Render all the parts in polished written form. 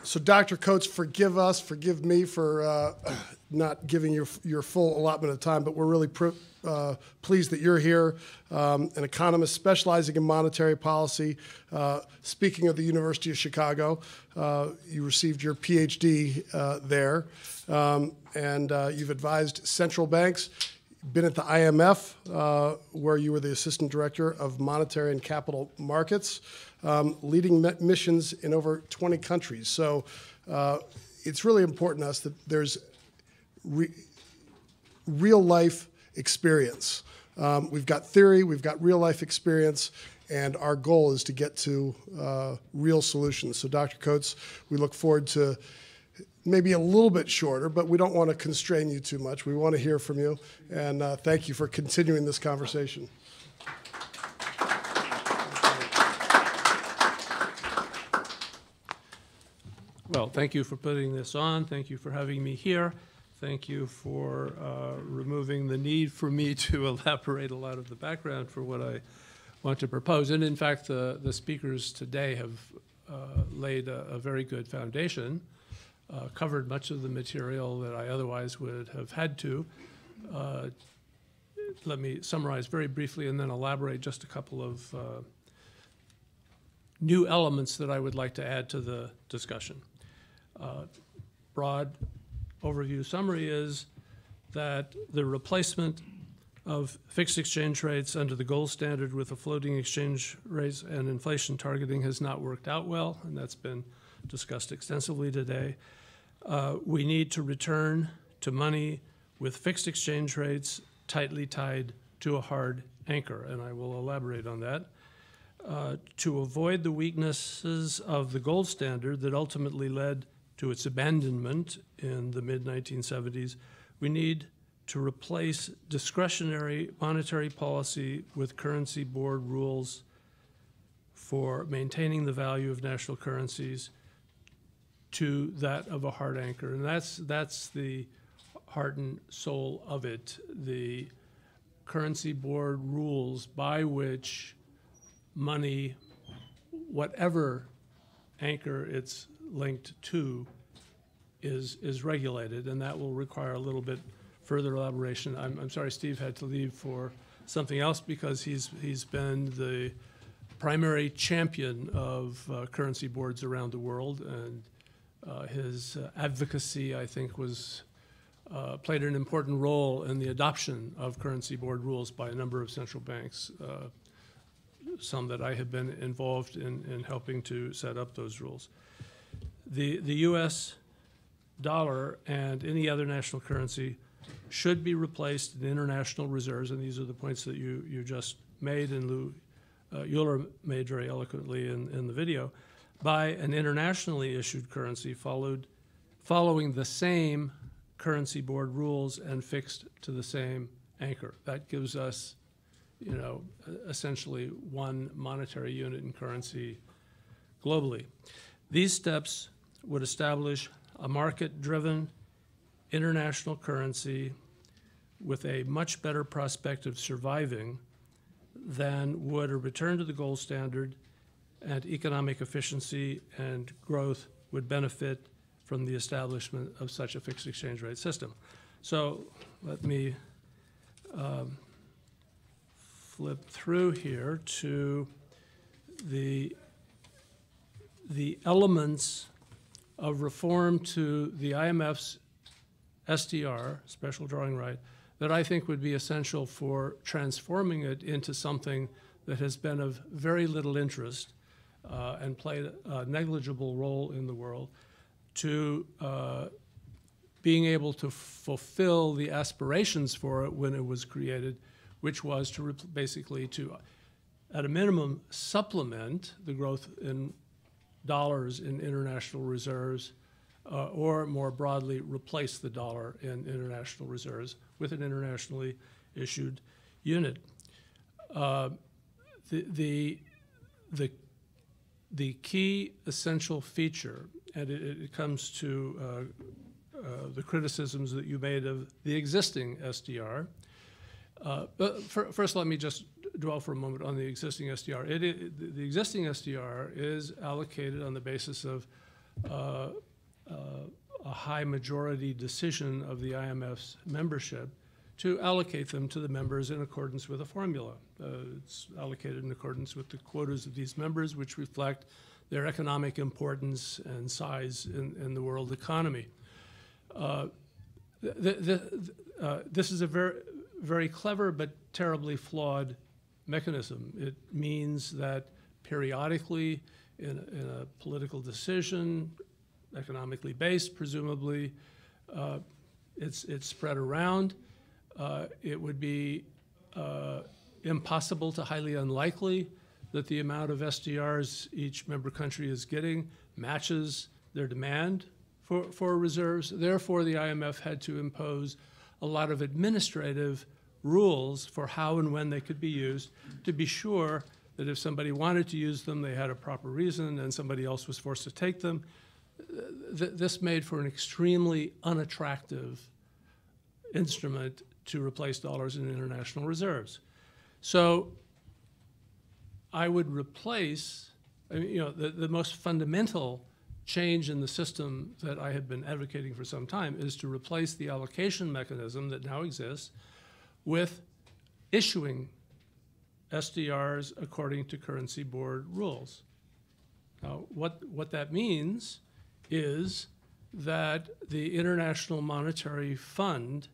So Dr. Coates, forgive me for not giving you your full allotment of time, but we're really pleased that you're here, an economist specializing in monetary policy. Speaking of the University of Chicago, you received your PhD there, and you've advised central banks, been at the IMF, where you were the assistant director of monetary and capital markets, leading missions in over 20 countries. So it's really important to us that there's real-life experience. We've got theory, we've got real-life experience, and our goal is to get to real solutions. So Dr. Coates, we look forward to maybe a little bit shorter, but we don't want to constrain you too much. We want to hear from you, and thank you for continuing this conversation. Well, thank you for putting this on. Thank you for having me here. Thank you for removing the need for me to elaborate a lot of the background for what I want to propose. And in fact, the speakers today have laid a very good foundation, covered much of the material that I otherwise would have had to. Let me summarize very briefly and then elaborate just a couple of new elements that I would like to add to the discussion. Broad overview summary is that the replacement of fixed exchange rates under the gold standard with a floating exchange rates and inflation targeting has not worked out well, and that's been discussed extensively today. We need to return to money with fixed exchange rates tightly tied to a hard anchor, and I will elaborate on that. To avoid the weaknesses of the gold standard that ultimately led to its abandonment in the mid-1970s, we need to replace discretionary monetary policy with currency board rules for maintaining the value of national currencies to that of a hard anchor. And that's the heart and soul of it, the currency board rules by which money, whatever anchor it's linked to, is regulated, and that will require a little bit further elaboration. I'm sorry Steve had to leave for something else because he's been the primary champion of currency boards around the world, and his advocacy, I think, played an important role in the adoption of currency board rules by a number of central banks, some that I have been involved in helping to set up those rules. The U.S. dollar and any other national currency should be replaced in international reserves, and these are the points that you just made and Lou Euler made very eloquently in the video, by an internationally issued currency following the same currency board rules and fixed to the same anchor. That gives us, essentially one monetary unit in currency globally. These steps would establish a market-driven international currency with a much better prospect of surviving than would a return to the gold standard, and economic efficiency and growth would benefit from the establishment of such a fixed exchange rate system. So let me flip through here to the elements of reform to the IMF's SDR, special drawing right, that I think would be essential for transforming it into something that has been of very little interest and played a negligible role in the world, to being able to fulfill the aspirations for it when it was created, which was to basically to, at a minimum, supplement the growth in dollars in international reserves, or more broadly, replace the dollar in international reserves with an internationally issued unit. The key essential feature, and it comes to the criticisms that you made of the existing SDR. But first, let me just dwell for a moment on the existing SDR. The existing SDR is allocated on the basis of a high majority decision of the IMF's membership to allocate them to the members in accordance with a formula. It's allocated in accordance with the quotas of these members, which reflect their economic importance and size in the world economy. This is a very, very clever but terribly flawed mechanism. It means that periodically in a political decision, economically based presumably, it's spread around. It would be impossible to highly unlikely that the amount of SDRs each member country is getting matches their demand for reserves. Therefore, the IMF had to impose a lot of administrative rules for how and when they could be used to be sure that if somebody wanted to use them, they had a proper reason and somebody else was forced to take them. This made for an extremely unattractive instrument to replace dollars in international reserves. So I would replace, I mean, the most fundamental change in the system that I have been advocating for some time is to replace the allocation mechanism that now exists with issuing SDRs according to currency board rules. Now, what that means is that the International Monetary Fund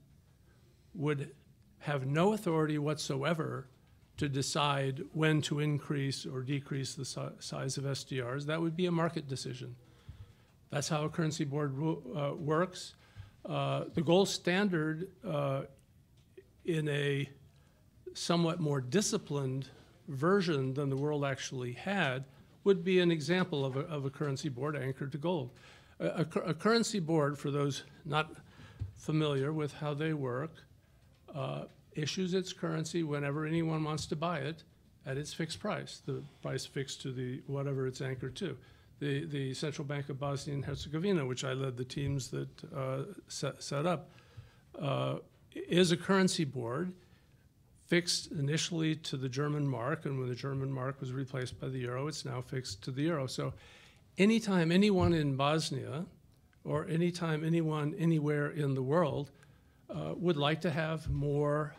would have no authority whatsoever to decide when to increase or decrease the size of SDRs. That would be a market decision. That's how a currency board works. The gold standard in a somewhat more disciplined version than the world actually had would be an example of a currency board anchored to gold. A currency board, for those not familiar with how they work, issues its currency whenever anyone wants to buy it at its fixed price, the price fixed to the whatever it's anchored to. The Central Bank of Bosnia and Herzegovina, which I led the teams that set up, is a currency board fixed initially to the German mark, and when the German mark was replaced by the euro, it's now fixed to the euro. So anytime anyone in Bosnia or anytime anyone anywhere in the world would like to have more,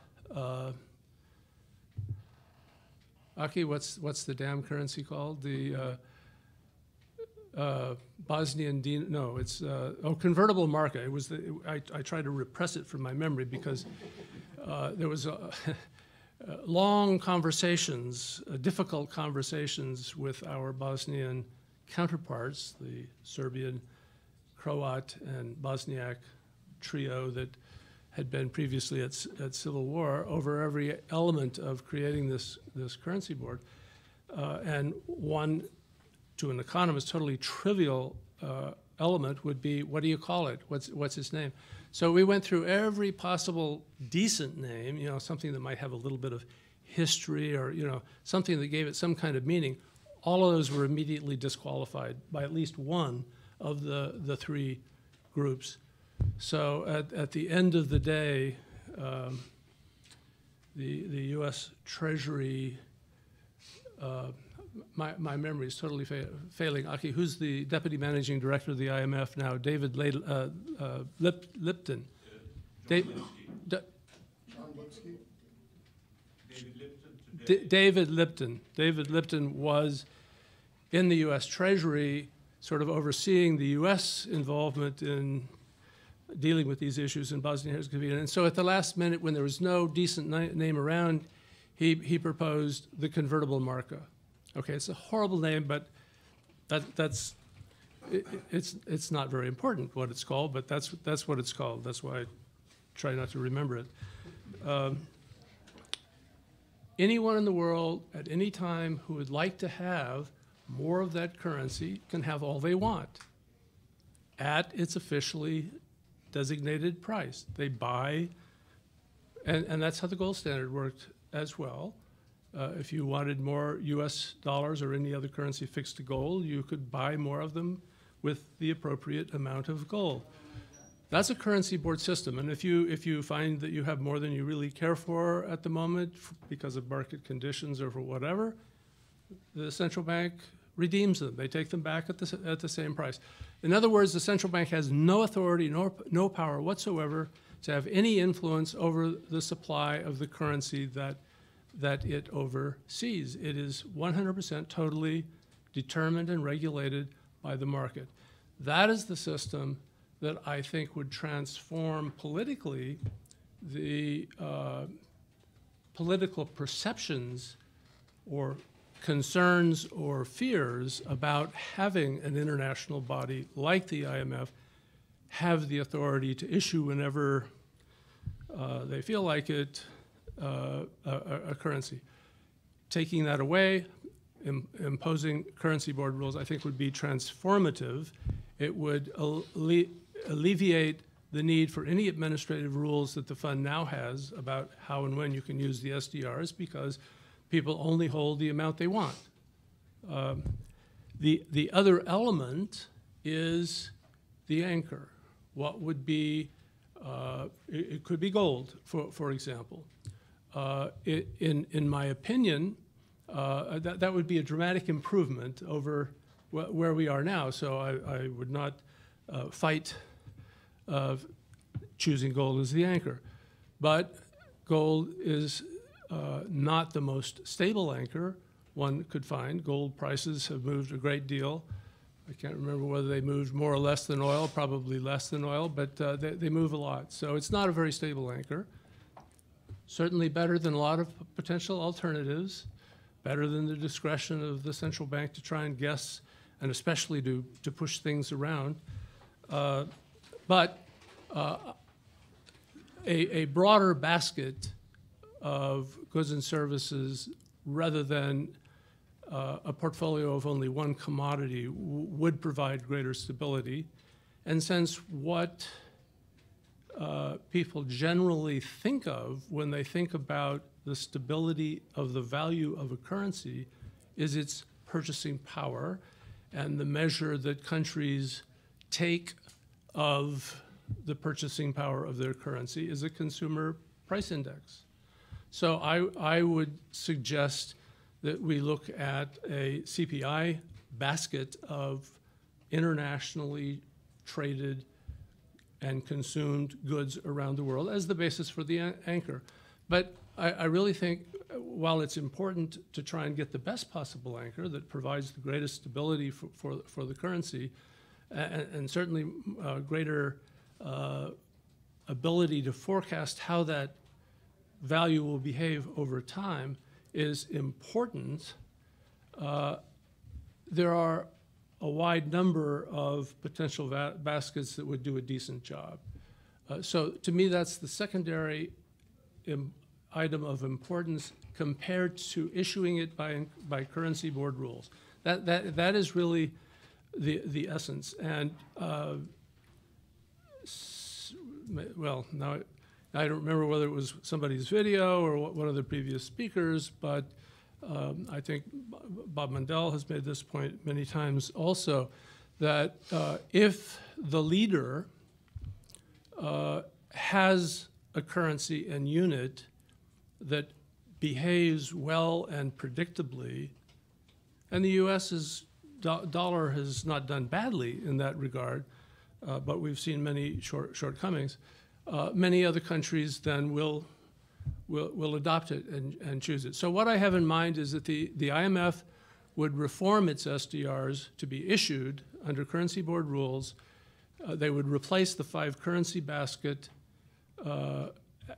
Aki, what's the damn currency called? The Bosnian, no, it's, convertible market. It was I tried to repress it from my memory because there was long conversations, difficult conversations with our Bosnian counterparts, the Serbian, Croat, and Bosniak trio that had been previously at civil war over every element of creating this currency board. And one, to an economist, totally trivial element would be, what do you call it? What's its name? So we went through every possible decent name, you know, something that might have a little bit of history or, you know, something that gave it some kind of meaning. All of those were immediately disqualified by at least one of the three groups. So at the end of the day, the U.S. Treasury, my memory is totally failing. Aki, who's the deputy managing director of the IMF now? David Lipton. David Lipton. David Lipton was in the U.S. Treasury, sort of overseeing the U.S. involvement in dealing with these issues in Bosnia and Herzegovina. And so at the last minute, when there was no decent name around, he proposed the convertible marca. Okay, it's a horrible name, but it's not very important what it's called, but that's what it's called. That's why I try not to remember it. Anyone in the world at any time who would like to have more of that currency can have all they want at its officially designated price. They buy, and that's how the gold standard worked as well. If you wanted more US dollars or any other currency fixed to gold, you could buy more of them with the appropriate amount of gold. That's a currency board system, and if you find that you have more than you really care for at the moment because of market conditions or for whatever, the central bank redeems them. They take them back at the same price. In other words, the central bank has no authority, no power whatsoever to have any influence over the supply of the currency that it oversees. It is 100% totally determined and regulated by the market. That is the system that I think would transform politically the political perceptions or concerns or fears about having an international body like the IMF have the authority to issue whenever they feel like it a currency. Taking that away, imposing currency board rules, I think would be transformative. It would alleviate the need for any administrative rules that the fund now has about how and when you can use the SDRs, because people only hold the amount they want. The other element is the anchor. What would be, it could be gold, for example. In my opinion, that would be a dramatic improvement over where we are now. So I would not fight choosing gold as the anchor. But gold is not the most stable anchor one could find. Gold prices have moved a great deal. I can't remember whether they moved more or less than oil, probably less than oil, but they move a lot. So it's not a very stable anchor. Certainly better than a lot of potential alternatives, better than the discretion of the central bank to try and guess, and especially to push things around. But a broader basket of goods and services rather than a portfolio of only one commodity would provide greater stability. And since what people generally think of when they think about the stability of the value of a currency is its purchasing power and the measure that countries take of the purchasing power of their currency is a consumer price index. So I would suggest that we look at a CPI basket of internationally traded and consumed goods around the world as the basis for the anchor. But I really think while it's important to try and get the best possible anchor that provides the greatest stability for the currency and certainly greater ability to forecast how that value will behave over time is important, there are a wide number of potential baskets that would do a decent job. So to me, that's the secondary item of importance compared to issuing it by currency board rules. That is really the essence. And well, now I don't remember whether it was somebody's video or one of the previous speakers, but I think Bob Mundell has made this point many times also, that if the leader has a currency and unit that behaves well and predictably, and the U.S.'s dollar has not done badly in that regard, but we've seen many shortcomings, many other countries then will adopt it and choose it. So what I have in mind is that the IMF would reform its SDRs to be issued under currency board rules. They would replace the 5 currency basket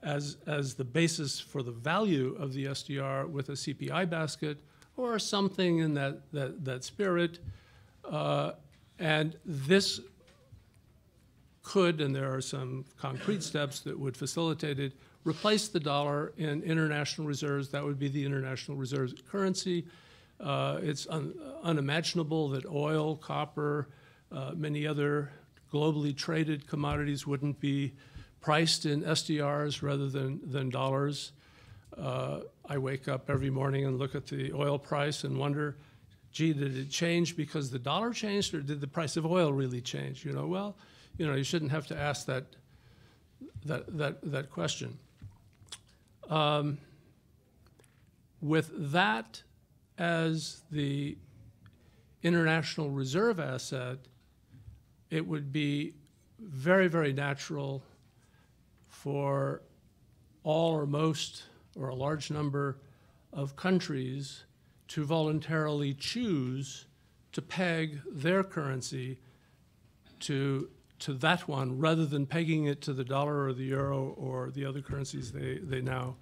as the basis for the value of the SDR with a CPI basket or something in that spirit. And this could, and there are some concrete steps that would facilitate it, replace the dollar in international reserves. That would be the international reserves currency. It's unimaginable that oil, copper, many other globally traded commodities wouldn't be priced in SDRs rather than dollars. I wake up every morning and look at the oil price and wonder, gee, did it change because the dollar changed, or did the price of oil really change? You know, well, you know, you shouldn't have to ask that question. With that as the international reserve asset, it would be very, very natural for all or most or a large number of countries to voluntarily choose to peg their currency to that one rather than pegging it to the dollar or the euro or the other currencies they now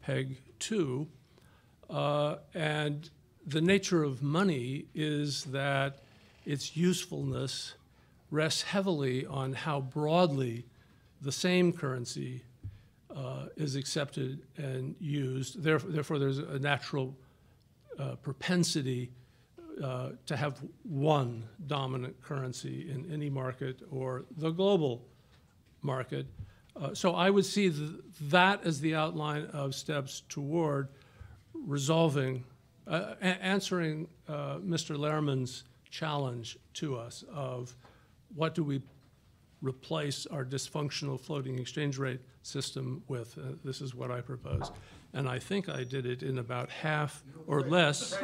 peg to. And the nature of money is that its usefulness rests heavily on how broadly the same currency is accepted and used. Therefore, there's a natural propensity to have one dominant currency in any market or the global market. So I would see that as the outline of steps toward resolving, answering Mr. Lehrman's challenge to us of what do we replace our dysfunctional floating exchange rate system with. This is what I propose. And I think I did it in about half or less.